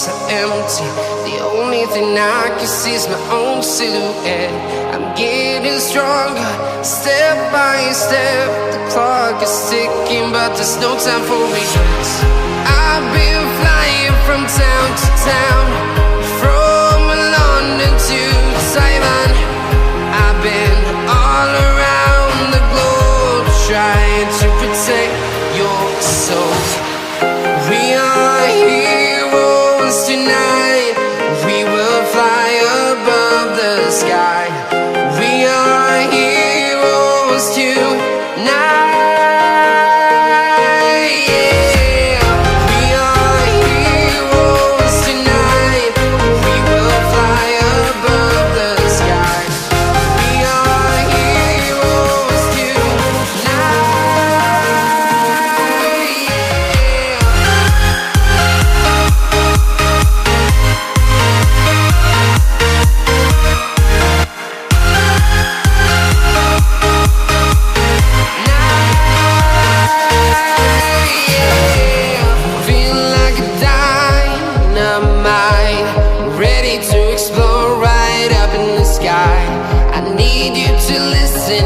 so empty. The only thing I can see is my own silhouette. I'm getting stronger, step by step. The clock is ticking, but there's no time for regrets. I've been flying from town to town, from London to Taiwan. I've been all around the globe, trying to protect your soul. We are heroes tonight. We will fly above the sky. We are heroes tonight. Ready to explore right up in the sky. I need you to listen